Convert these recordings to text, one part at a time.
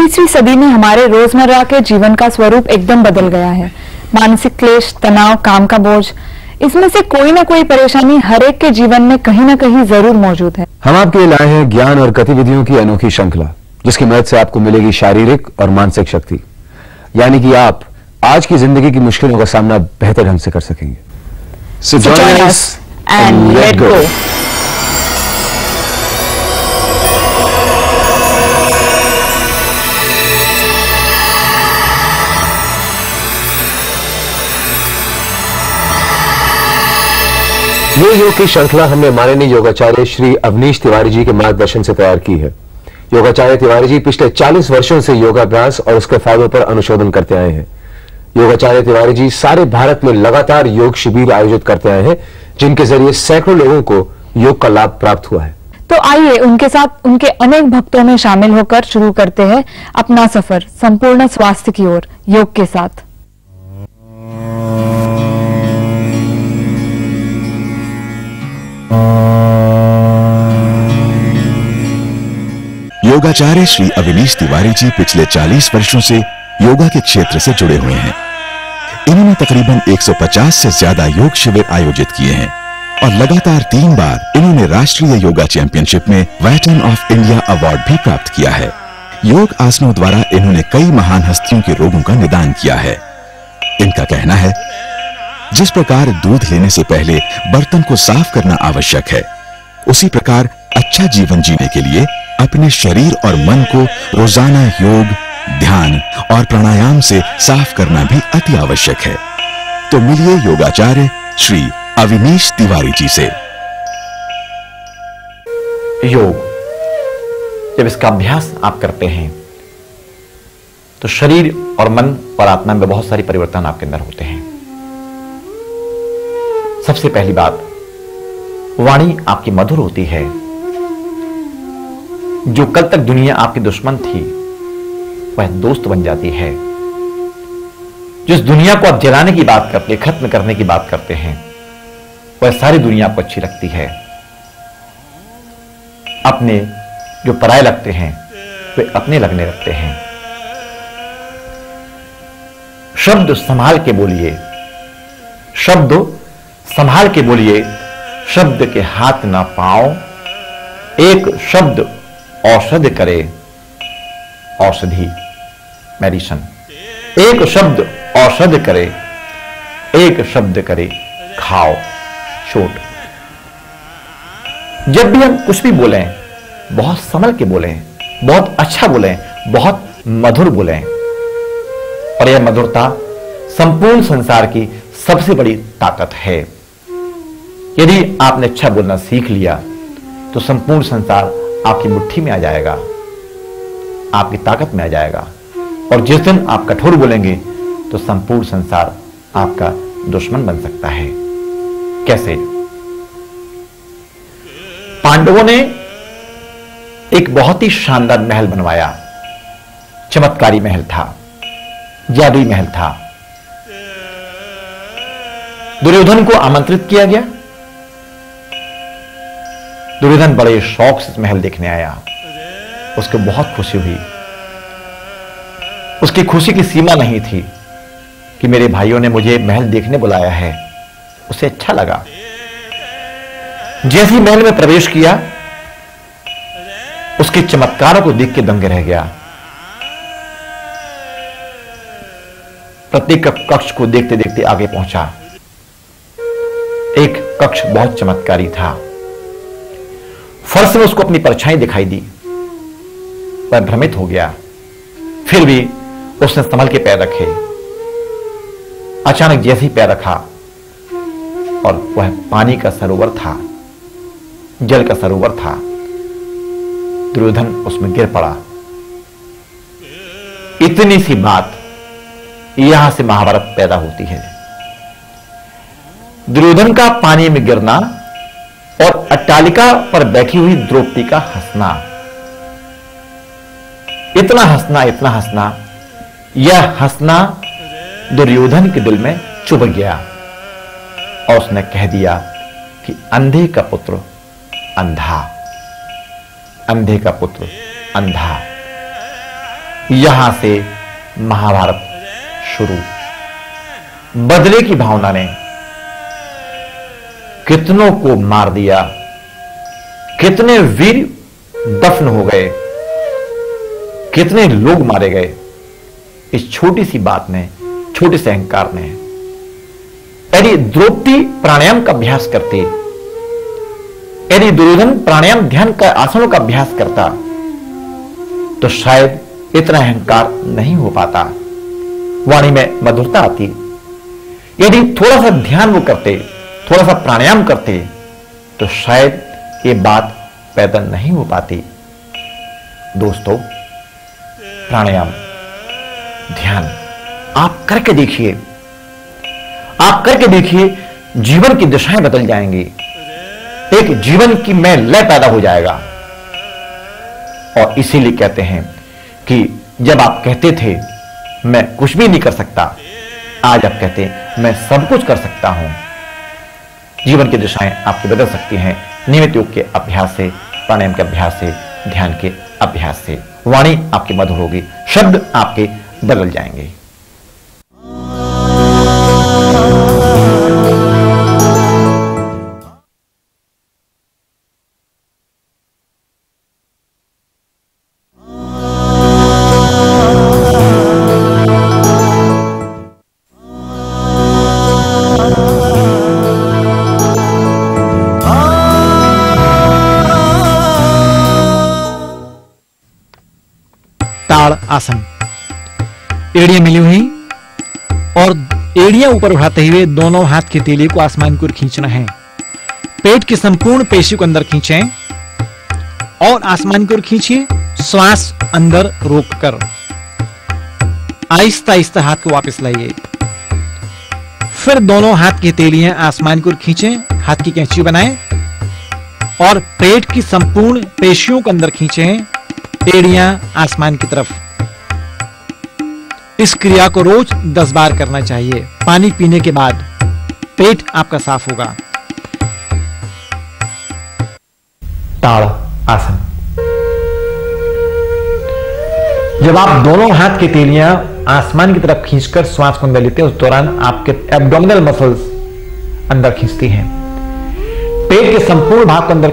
21वीं सदी में हमारे रोजमर्रा के जीवन का स्वरूप एकदम बदल गया है। मानसिक क्लेश, तनाव, काम का बोझ, इसमें से कोई ना कोई परेशानी हर एक के जीवन में कहीं ना कहीं जरूर मौजूद है। हम आपके लिए लाए हैं ज्ञान और गतिविधियों की अनोखी श्रृंखला, जिसकी मदद से आपको मिलेगी शारीरिक और मानसिक शक्ति, यानी कि आप आज की जिंदगी की मुश्किलों का सामना बेहतर ढंग से कर सकेंगे। So join us and let go. ये योग की श्रृंखला हमने माननीय योगाचार्य श्री अवनीश तिवारी जी के मार्गदर्शन से तैयार की है। योगाचार्य तिवारी जी पिछले 40 वर्षों से योगाभ्यास और उसके फायदों पर अनुशोधन करते आए हैं। योगाचार्य तिवारी जी सारे भारत में लगातार योग शिविर आयोजित करते आए हैं, जिनके जरिए सैकड़ों लोगों को योग का लाभ प्राप्त हुआ है। तो आइए उनके साथ उनके अनेक भक्तों में शामिल होकर शुरू करते हैं अपना सफर संपूर्ण स्वास्थ्य की ओर योग के साथ। योगाचार्य श्री अवनीश तिवारी जी पिछले 40 वर्षों से योगा के क्षेत्र से जुड़े हुए हैं। इन्होंने तकरीबन 150 से ज्यादा योग शिविर आयोजित किए हैं और लगातार 3 बार इन्होंने राष्ट्रीय योगा चैंपियनशिप में वेटरन ऑफ इंडिया अवार्ड भी प्राप्त किया है। योग आसनों द्वारा इन्होंने कई महान हस्तियों के रोगों का निदान किया है। इनका कहना है, जिस प्रकार दूध लेने से पहले बर्तन को साफ करना आवश्यक है, उसी प्रकार अच्छा जीवन जीने के लिए अपने शरीर और मन को रोजाना योग, ध्यान और प्राणायाम से साफ करना भी अति आवश्यक है। तो मिलिए योगाचार्य श्री अवनीश तिवारी जी से। योग जब इसका अभ्यास आप करते हैं तो शरीर और मन और आत्मा में बहुत सारी परिवर्तन आपके अंदर होते हैं। सबसे पहली बात, वाणी आपकी मधुर होती है। जो कल तक दुनिया आपकी दुश्मन थी वह दोस्त बन जाती है। जिस दुनिया को आप जलाने की बात करते हैं, खत्म करने की बात करते हैं, वह सारी दुनिया आपको अच्छी लगती है। अपने जो पराये लगते हैं वे अपने लगने लगते हैं। शब्द संभाल के बोलिए, शब्द संभाल के बोलिए, शब्द के हाथ ना पाओ। एक शब्द औषधि करे, औषधि मेडिसन। एक शब्द औषधि करे, एक शब्द करे खाओ चोट। जब भी हम कुछ भी बोलें, बहुत संभल के बोलें, बहुत अच्छा बोलें, बहुत मधुर बोलें। और यह मधुरता संपूर्ण संसार की सबसे बड़ी ताकत है। यदि आपने अच्छा बोलना सीख लिया तो संपूर्ण संसार आपकी मुट्ठी में आ जाएगा, आपकी ताकत में आ जाएगा। और जिस दिन आप कठोर बोलेंगे तो संपूर्ण संसार आपका दुश्मन बन सकता है। कैसे? पांडवों ने एक बहुत ही शानदार महल बनवाया। चमत्कारी महल था, जादुई महल था। दुर्योधन को आमंत्रित किया गया। दुर्योधन बड़े शौक से महल देखने आया। उसको बहुत खुशी हुई। उसकी खुशी की सीमा नहीं थी कि मेरे भाइयों ने मुझे महल देखने बुलाया है। उसे अच्छा लगा। जैसे ही महल में प्रवेश किया, उसके चमत्कारों को देख के दंग रह गया। प्रत्येक कक्ष को देखते देखते आगे पहुंचा। एक कक्ष बहुत चमत्कारी था। फर्श में उसको अपनी परछाई दिखाई दी। वह भ्रमित हो गया। फिर भी उसने संभल के पैर रखे। अचानक जैसे ही पैर रखा और वह पानी का सरोवर था, जल का सरोवर था, दुर्योधन उसमें गिर पड़ा। इतनी सी बात, यहां से महाभारत पैदा होती है। दुर्योधन का पानी में गिरना और अट्टालिका पर बैठी हुई द्रौपदी का हंसना। इतना हंसना, इतना हंसना, यह हंसना दुर्योधन के दिल में चुभ गया और उसने कह दिया कि अंधे का पुत्र अंधा, अंधे का पुत्र अंधा। यहां से महाभारत शुरू। बदले की भावना ने कितनों को मार दिया, कितने वीर दफन हो गए, कितने लोग मारे गए इस छोटी सी बात ने, छोटे से अहंकार ने। यदि द्रौपदी प्राणायाम का अभ्यास करती, यदि दुर्योधन प्राणायाम ध्यान का आसनों का अभ्यास करता, तो शायद इतना अहंकार नहीं हो पाता, वाणी में मधुरता आती। यदि थोड़ा सा ध्यान वो करते, थोड़ा सा प्राणायाम करते, तो शायद ये बात पैदा नहीं हो पाती। दोस्तों, प्राणायाम, ध्यान आप करके देखिए, आप करके देखिए, जीवन की दिशाएं बदल जाएंगी, एक जीवन की में लय पैदा हो जाएगा। और इसीलिए कहते हैं कि जब आप कहते थे मैं कुछ भी नहीं कर सकता, आज आप कहते हैं मैं सब कुछ कर सकता हूं। जीवन की दिशाएं आपकी बदल सकती हैं नियमित योग के अभ्यास से, प्राणायाम के अभ्यास से, ध्यान के अभ्यास से। वाणी आपकी मधुर होगी, शब्द आपके बदल जाएंगे। ताड़ आसन। एड़ियां मिली हुई और एड़ियां ऊपर उठाते हुए दोनों हाथ की तीली को आसमान की ओर खींचना है। पेट की संपूर्ण पेशी को अंदर खींचें और आसमान की ओर खींचिए, श्वास अंदर रोककर आहिस्ता आहिस्ता हाथ को वापस लाइए। फिर दोनों हाथ की हथेलियां आसमान की ओर खींचें, हाथ की कैंची बनाएं और पेट की संपूर्ण पेशियों को अंदर खींचें, एड़ियां आसमान की तरफ। इस क्रिया को रोज 10 बार करना चाहिए। पानी पीने के बाद पेट आपका साफ होगा। ताड़ आसन। जब आप दोनों हाथ की तीलियां आसमान की तरफ खींचकर श्वास को अंदर लेते हैं, उस दौरान आपके एब्डोमिनल मसल्स अंदर खींचती हैं। पेट के संपूर्ण भाग को अंदर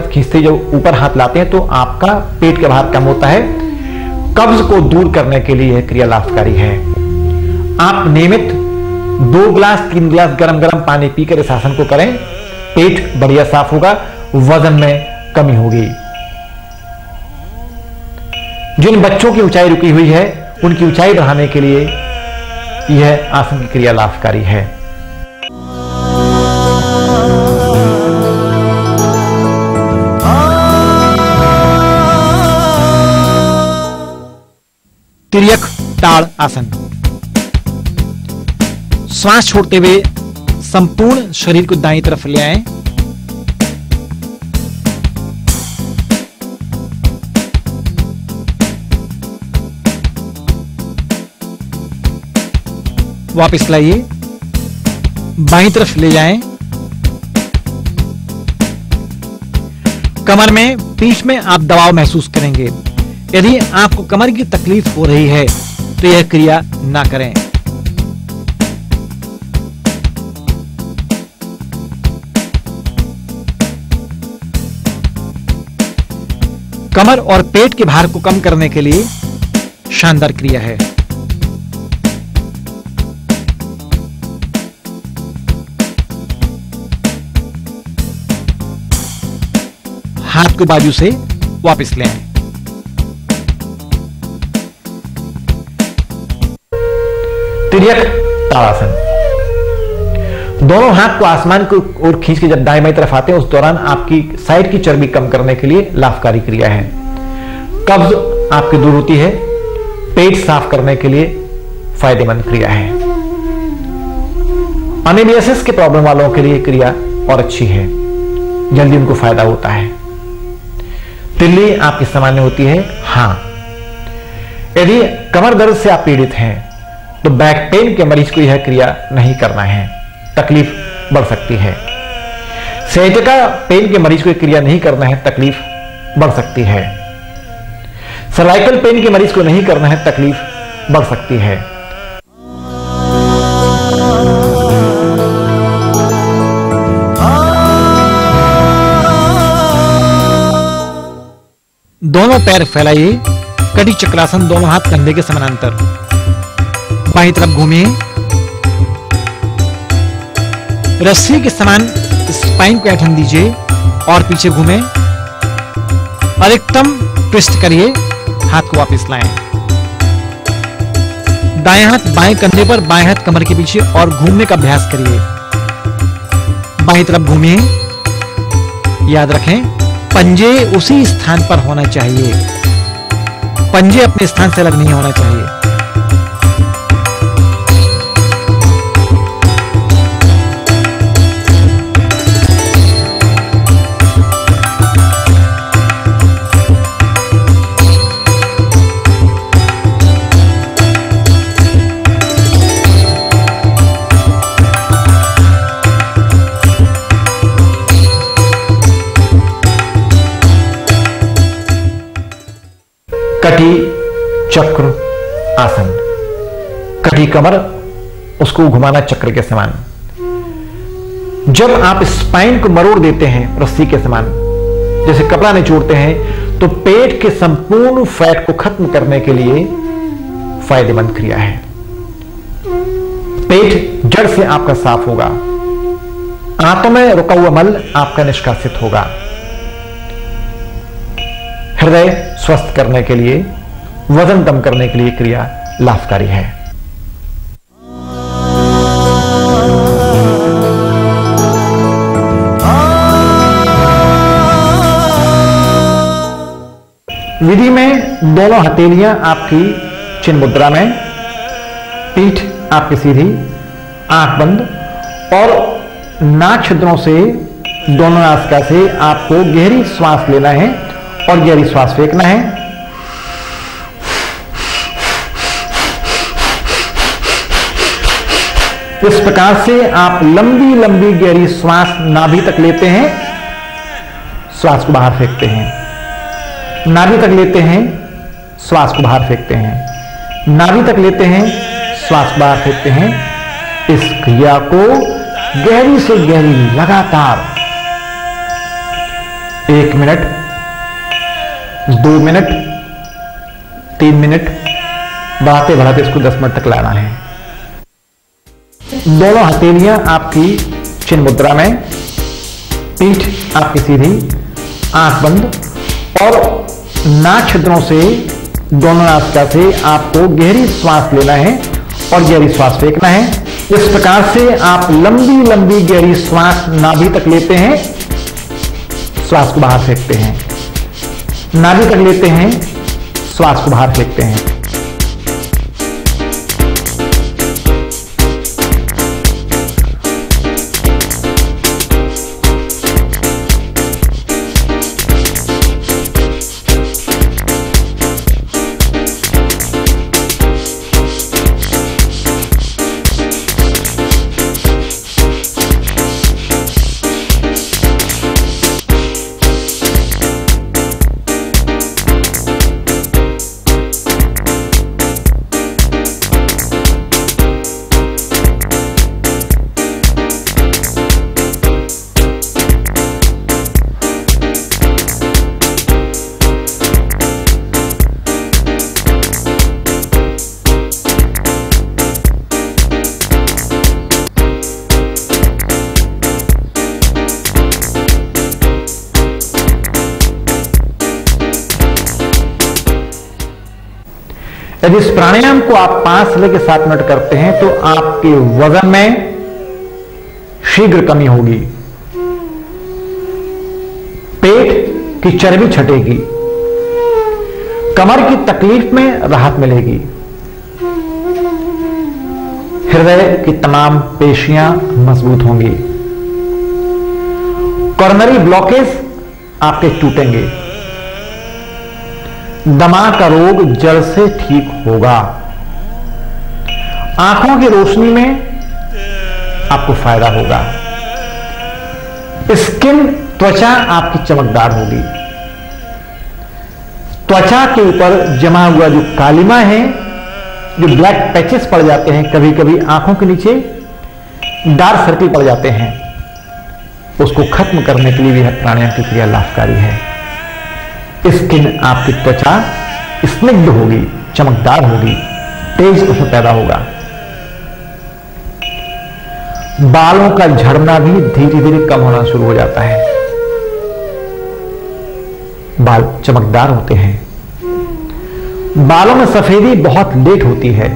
खींचते जब ऊपर हाथ लाते हैं तो आपका पेट के भार कम होता है। कब्ज को दूर करने के लिए यह क्रिया लाभकारी है। आप नियमित 2 गिलास 3 गिलास गरम गरम पानी पीकर इस आसन को करें, पेट बढ़िया साफ होगा, वजन में कमी होगी। जिन बच्चों की ऊंचाई रुकी हुई है उनकी ऊंचाई बढ़ाने के लिए यह आसन की क्रिया लाभकारी है। तिर्यक ताड़ आसन। श्वास छोड़ते हुए संपूर्ण शरीर को दाईं तरफ ले आएं। वापस लाइए, बाईं तरफ ले जाएं। कमर में, पीठ में आप दबाव महसूस करेंगे। यदि आपको कमर की तकलीफ हो रही है तो यह क्रिया ना करें। कमर और पेट के भार को कम करने के लिए शानदार क्रिया है। हाथ को बाजू से वापस ले आएं। तिर्यक ताड़ासन। दोनों हाथ को आसमान की ओर खींच के जब दाएं बाएं तरफ आते हैं, उस दौरान आपकी साइड की चर्बी कम करने के लिए लाभकारी क्रिया है। कब्ज आपकी दूर होती है, पेट साफ करने के लिए फायदेमंद क्रिया है। अमेबियासिस के प्रॉब्लम वालों के लिए क्रिया और अच्छी है, जल्दी उनको फायदा होता है। तिल्ली आपकी सामान्य होती है। हां, यदि कमर दर्द से आप पीड़ित हैं तो बैक पेन के मरीज को यह क्रिया नहीं करना है, तकलीफ बढ़ सकती है। सयाटिका पेन के मरीज को यह क्रिया नहीं करना है, तकलीफ बढ़ सकती है। सर्वाइकल पेन के मरीज को नहीं करना है, तकलीफ बढ़ सकती है। दोनों पैर फैलाइए, कटी चक्रासन, दोनों हाथ कंधे के समानांतर, बाईं तरफ घूमिए, रस्सी के समान स्पाइन को ऐंठन दीजिए और पीछे घूमें, अधिकतम ट्विस्ट करिए, हाथ को वापस लाएं, दाएं हाथ बाएं कंधे पर, बाएं हाथ कमर के पीछे और घूमने का अभ्यास करिए। बाईं तरफ घूमिए, याद रखें पंजे उसी स्थान पर होना चाहिए, पंजे अपने स्थान से अलग नहीं होना चाहिए। कटी चक्र आसन, कटी कमर, उसको घुमाना चक्र के समान। जब आप स्पाइन को मरोड़ देते हैं रस्सी के समान, जैसे कपड़ा निचोड़ते हैं, तो पेट के संपूर्ण फैट को खत्म करने के लिए फायदेमंद क्रिया है। पेट जड़ से आपका साफ होगा, आंतों में रुका हुआ मल आपका निष्कासित होगा। हृदय स्वस्थ करने के लिए, वजन कम करने के लिए क्रिया लाभकारी है। विधि में दोनों हथेलियां आपकी चिन्ह मुद्रा में, पीठ आपकी सीधी, आंख बंद और नाक छिद्रों से, दोनों नासिका से आपको गहरी श्वास लेना है और गहरी श्वास फेंकना है। इस प्रकार से आप लंबी लंबी गहरी श्वास नाभि तक लेते हैं, श्वास को बाहर फेंकते हैं, नाभि तक लेते हैं, श्वास को बाहर फेंकते हैं, नाभि तक लेते हैं, श्वास को बाहर फेंकते हैं। इस क्रिया को गहरी से गहरी लगातार 1 मिनट, 2 मिनट, 3 मिनट, बढ़ाते बढ़ाते इसको 10 मिनट तक लाना है। दोनों हथेलियां आपकी चिन्ह मुद्रा में, पीठ आपकी सीधी, आंख बंद और नाक छिद्रों से, दोनों नासिका से आपको गहरी श्वास लेना है और गहरी श्वास फेंकना है। इस प्रकार से आप लंबी लंबी गहरी श्वास नाभि तक लेते हैं, श्वास को बाहर फेंकते हैं, नाभि तक लेते हैं, श्वास को बाहर फेंकते हैं। यदि इस प्राणायाम को आप 5 से लेकर 7 मिनट करते हैं तो आपके वजन में शीघ्र कमी होगी, पेट की चर्बी छटेगी, कमर की तकलीफ में राहत मिलेगी, हृदय की तमाम पेशियां मजबूत होंगी, कॉर्नरी ब्लॉकेज आपके टूटेंगे, दमा का रोग जड़ से ठीक होगा, आंखों की रोशनी में आपको फायदा होगा, स्किन त्वचा आपकी चमकदार होगी, त्वचा के ऊपर जमा हुआ जो कालिमा है, जो ब्लैक पैचेस पड़ जाते हैं, कभी कभी आंखों के नीचे डार्क सर्कल पड़ जाते हैं, उसको खत्म करने के लिए भी प्राणायाम की क्रिया लाभकारी है। स्किन, आपकी त्वचा स्निग्ध होगी, चमकदार होगी, तेज उसमें पैदा होगा। बालों का झड़ना भी धीरे धीरे कम होना शुरू हो जाता है, बाल चमकदार होते हैं। बालों में सफेदी बहुत लेट होती है।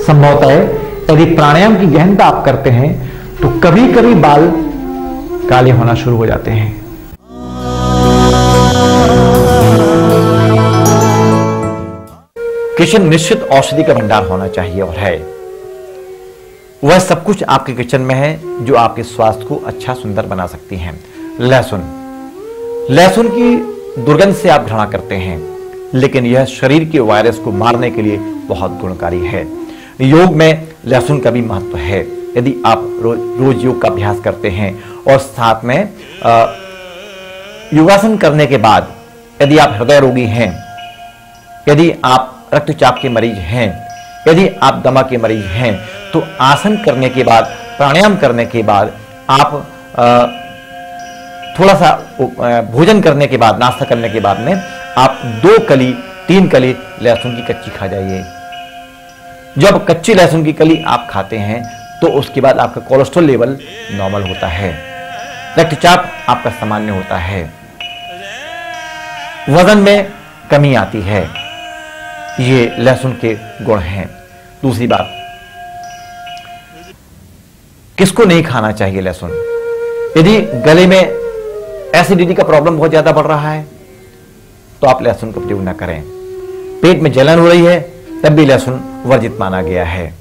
संभवतः यदि प्राणायाम की गहनता आप करते हैं तो कभी कभी बाल काले होना शुरू हो जाते हैं। किचन निश्चित औषधि का भंडार होना चाहिए और है। वह सब कुछ आपके किचन में है जो आपके स्वास्थ्य को अच्छा सुंदर बना सकती हैं। लहसुन, लहसुन की दुर्गंध से आप घृणा करते हैं, लेकिन यह शरीर के वायरस को मारने के लिए बहुत गुणकारी है। योग में लहसुन का भी महत्व है। यदि आप रोज योग का अभ्यास करते हैं और साथ में योगासन करने के बाद यदि आप हृदय रोगी हैं, यदि आप रक्तचाप के मरीज हैं, यदि आप दमा के मरीज हैं, तो आसन करने के बाद, प्राणायाम करने के बाद आप थोड़ा सा भोजन करने के बाद, नाश्ता करने के बाद में आप 2 कली 3 कली लहसुन की कच्ची खा जाइए। जब कच्ची लहसुन की कली आप खाते हैं तो उसके बाद आपका कोलेस्ट्रॉल लेवल नॉर्मल होता है, रक्तचाप आपका सामान्य होता है, वजन में कमी आती है। ये लहसुन के गुण हैं। दूसरी बात, किसको नहीं खाना चाहिए लहसुन? यदि गले में एसिडिटी का प्रॉब्लम बहुत ज्यादा बढ़ रहा है तो आप लहसुन का प्रयोग न करें। पेट में जलन हो रही है तब भी लहसुन वर्जित माना गया है।